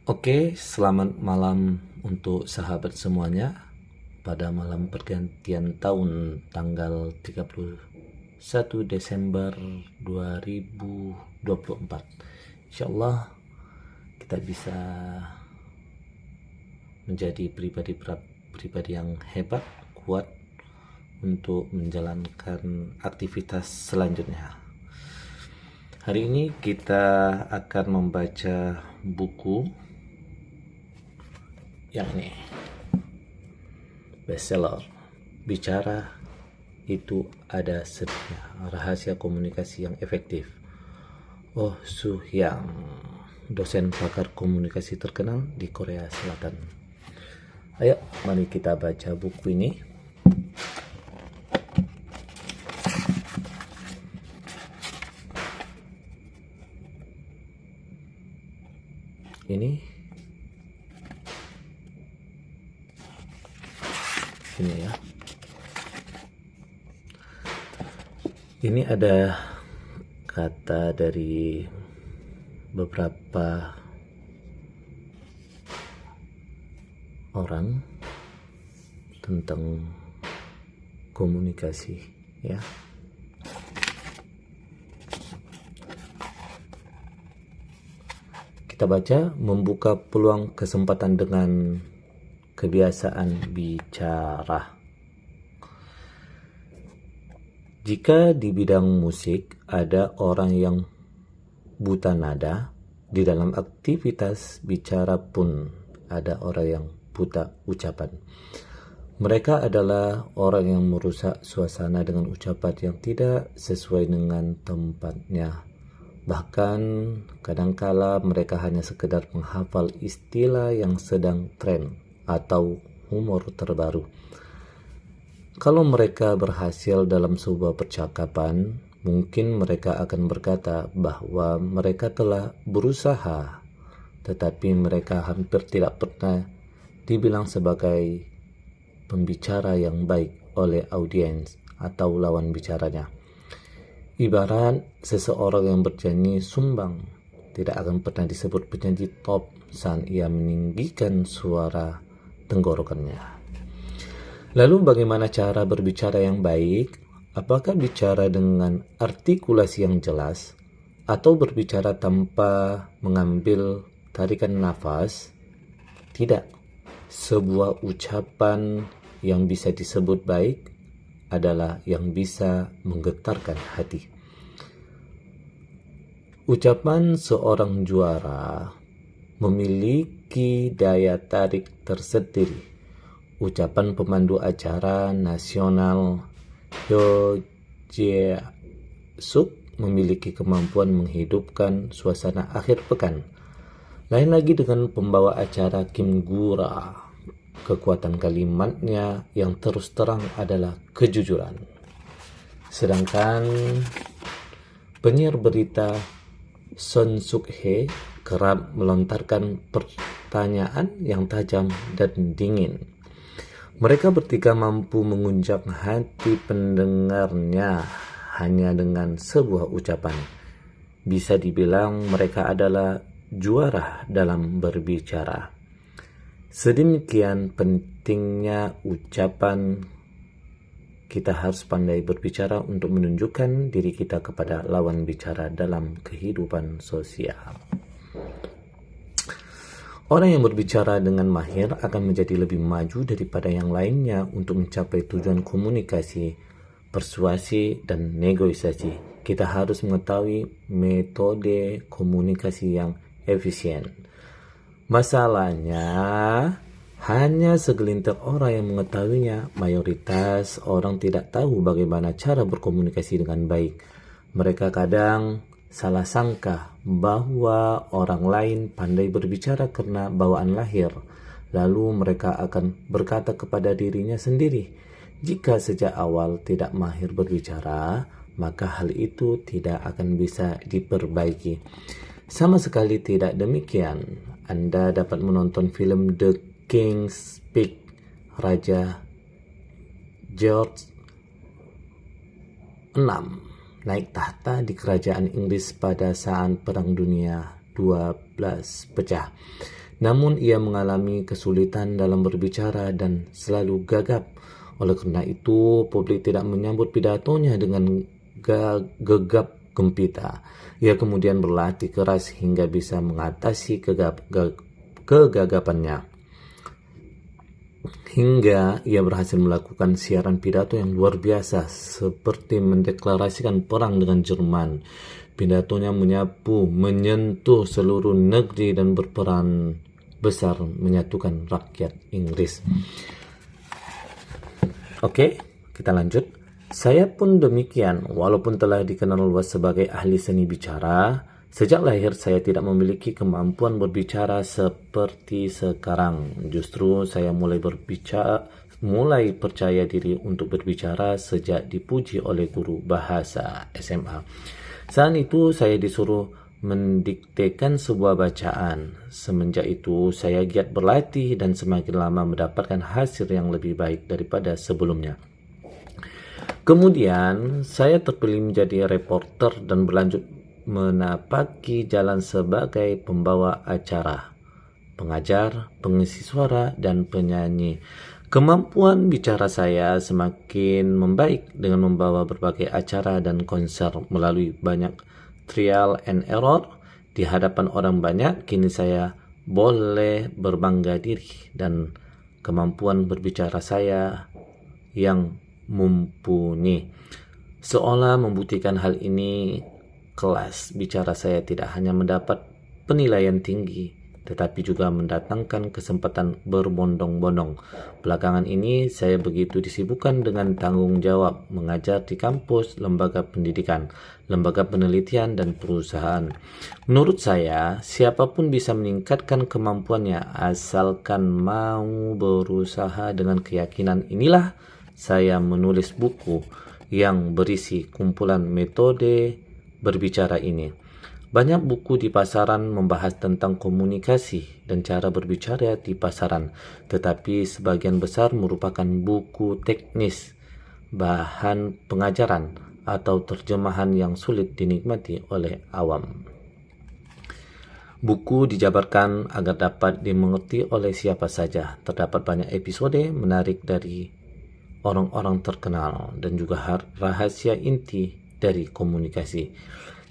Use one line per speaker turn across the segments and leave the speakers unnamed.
Oke, selamat malam untuk sahabat semuanya. Pada malam pergantian tahun tanggal 31 Desember 2024. Insyaallah kita bisa menjadi pribadi yang hebat, kuat untuk menjalankan aktivitas selanjutnya. Hari ini kita akan membaca buku yang ini, bestseller, Bicara Itu Ada Sedihnya, Rahasia Komunikasi yang Efektif. Oh Soo Hyang, dosen pakar komunikasi terkenal di Korea Selatan. Ayo, mari kita baca buku ini. Ini ya. Ini ada kata dari beberapa orang tentang komunikasi, ya. Kita baca, membuka peluang kesempatan dengan kebiasaan bicara. Jika di bidang musik ada orang yang buta nada, di dalam aktivitas bicara pun ada orang yang buta ucapan. Mereka adalah orang yang merusak suasana dengan ucapan yang tidak sesuai dengan tempatnya. Bahkan kadangkala mereka hanya sekedar menghafal istilah yang sedang tren atau humor terbaru. Kalau mereka berhasil dalam sebuah percakapan, mungkin mereka akan berkata bahwa mereka telah berusaha, tetapi mereka hampir tidak pernah dibilang sebagai pembicara yang baik oleh audiens atau lawan bicaranya. Ibarat seseorang yang bernyanyi sumbang tidak akan pernah disebut penyanyi top saat ia meninggikan suara tenggorokannya. Lalu bagaimana cara berbicara yang baik? Apakah bicara dengan artikulasi yang jelas atau berbicara tanpa mengambil tarikan nafas? Tidak. Sebuah ucapan yang bisa disebut baik adalah yang bisa menggetarkan hati. Ucapan seorang juara memiliki daya tarik tersendiri. Ucapan pemandu acara nasional Hyo Jae-suk memiliki kemampuan menghidupkan suasana akhir pekan. Lain lagi dengan pembawa acara Kim Gura. Kekuatan kalimatnya yang terus terang adalah kejujuran. Sedangkan penyiar berita Son Suk-hye kerap melontarkan pertanyaan yang tajam dan dingin. Mereka bertiga mampu mengunjak hati pendengarnya hanya dengan sebuah ucapan. Bisa dibilang mereka adalah juara dalam berbicara. Sedemikian pentingnya ucapan, kita harus pandai berbicara untuk menunjukkan diri kita kepada lawan bicara dalam kehidupan sosial. Orang yang berbicara dengan mahir akan menjadi lebih maju daripada yang lainnya untuk mencapai tujuan komunikasi, persuasi, dan negosiasi. Kita harus mengetahui metode komunikasi yang efisien. Masalahnya, hanya segelintir orang yang mengetahuinya. Mayoritas orang tidak tahu bagaimana cara berkomunikasi dengan baik. Mereka kadang salah sangka bahwa orang lain pandai berbicara karena bawaan lahir. Lalu mereka akan berkata kepada dirinya sendiri, jika sejak awal tidak mahir berbicara, maka hal itu tidak akan bisa diperbaiki. Sama sekali tidak demikian. Anda dapat menonton film The King's Speech, Raja George VI naik tahta di kerajaan Inggris pada saat Perang Dunia 12 pecah. Namun ia mengalami kesulitan dalam berbicara dan selalu gagap. Oleh karena itu, publik tidak menyambut pidatonya dengan gegap gempita. Ia kemudian berlatih keras hingga bisa mengatasi kegagapannya. Hingga ia berhasil melakukan siaran pidato yang luar biasa, seperti mendeklarasikan perang dengan Jerman. Pidatonya menyentuh seluruh negeri dan berperan besar menyatukan rakyat Inggris. Oke, kita lanjut. Saya pun demikian, walaupun telah dikenal luas sebagai ahli seni bicara, sejak lahir saya tidak memiliki kemampuan berbicara seperti sekarang. Justru saya mulai percaya diri untuk berbicara sejak dipuji oleh guru bahasa SMA. Saat itu saya disuruh mendiktekan sebuah bacaan. Semenjak itu saya giat berlatih dan semakin lama mendapatkan hasil yang lebih baik daripada sebelumnya. Kemudian saya terpilih menjadi reporter dan berlanjut menapaki jalan sebagai pembawa acara, pengajar, pengisi suara, dan penyanyi. Kemampuan bicara saya semakin membaik dengan membawa berbagai acara dan konser melalui banyak trial and error di hadapan orang banyak. Kini saya boleh berbangga diri dan kemampuan berbicara saya yang mumpuni. Seolah membuktikan hal ini, kelas bicara saya tidak hanya mendapat penilaian tinggi, tetapi juga mendatangkan kesempatan berbondong-bondong. Belakangan ini saya begitu disibukkan dengan tanggung jawab mengajar di kampus, lembaga pendidikan, lembaga penelitian, dan perusahaan. Menurut saya, siapapun bisa meningkatkan kemampuannya asalkan mau berusaha. Dengan keyakinan inilah saya menulis buku yang berisi kumpulan metode berbicara ini. Banyak buku di pasaran membahas tentang komunikasi dan cara berbicara di pasaran, tetapi sebagian besar merupakan buku teknis, bahan pengajaran, atau terjemahan yang sulit dinikmati oleh awam. Buku dijabarkan agar dapat dimengerti oleh siapa saja. Terdapat banyak episode menarik dari orang-orang terkenal dan juga rahasia inti dari komunikasi.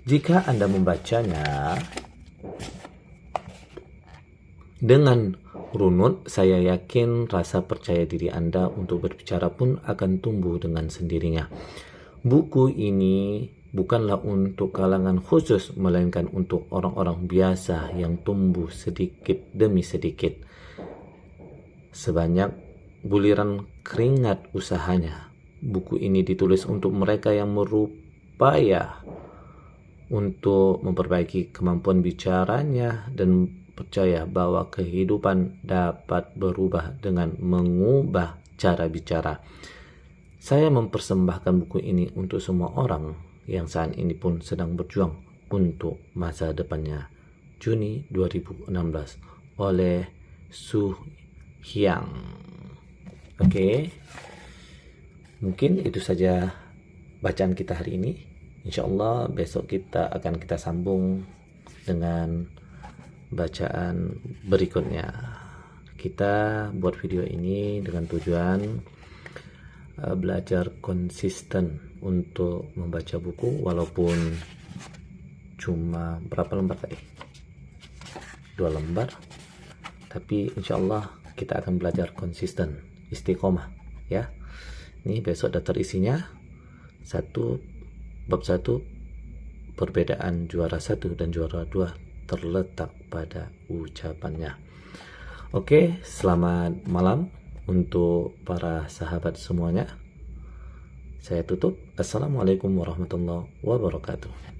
Jika Anda membacanya dengan runut, saya yakin rasa percaya diri Anda untuk berbicara pun akan tumbuh dengan sendirinya. Buku ini bukanlah untuk kalangan khusus, melainkan untuk orang-orang biasa yang tumbuh sedikit demi sedikit. Sebanyak buliran keringat usahanya, buku ini ditulis untuk mereka yang berupaya untuk memperbaiki kemampuan bicaranya dan percaya bahwa kehidupan dapat berubah dengan mengubah cara bicara. Saya mempersembahkan buku ini untuk semua orang yang saat ini pun sedang berjuang untuk masa depannya. Juni 2016 oleh Su Hyang. Oke. Mungkin itu saja bacaan kita hari ini. InsyaAllah besok kita sambung dengan bacaan berikutnya. Kita buat video ini dengan tujuan belajar konsisten untuk membaca buku, walaupun cuma berapa lembar tadi? 2 lembar. Tapi insyaallah kita akan belajar konsisten, istiqomah ya. Ini besok daftar isinya. Bab 1, perbedaan juara 1 dan juara 2 terletak pada ucapannya. Oke, selamat malam untuk para sahabat semuanya. Saya tutup. Assalamualaikum warahmatullahi wabarakatuh.